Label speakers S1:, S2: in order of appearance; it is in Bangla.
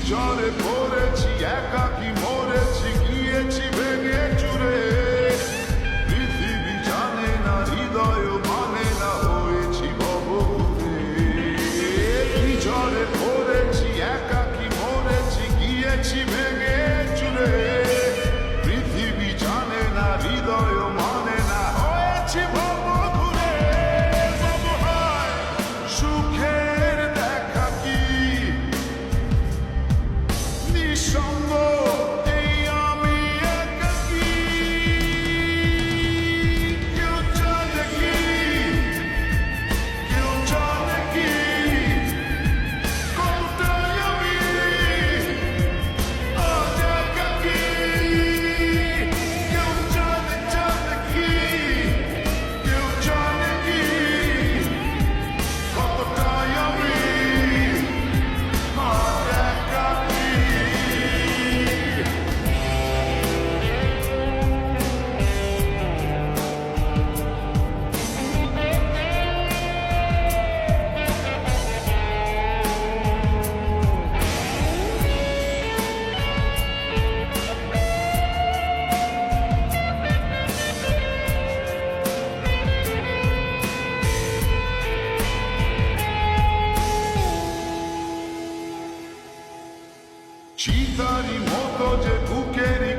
S1: জলে পড়েছি একাকি মরেছি গিয়েছি ভেঙে চুরে পৃথিবী জানে না হৃদয় মানে না হয়েছি ভবঘুরে কি জলে পড়েছি একাকি মরেছি গিয়েছি ভেঙে চুরে পৃথিবী জানে না হৃদয় মানে না হয়েছি ভবঘুরে তবু হয় সুখের দেখা কি নিঃসঙ্গ এই আমি একাকী কেউ জানে কি কতটাই আমি আজ একাকী কেউ জানে কি কতটাই আমি আজ একাকী চিতারি মতো যে বুকেরই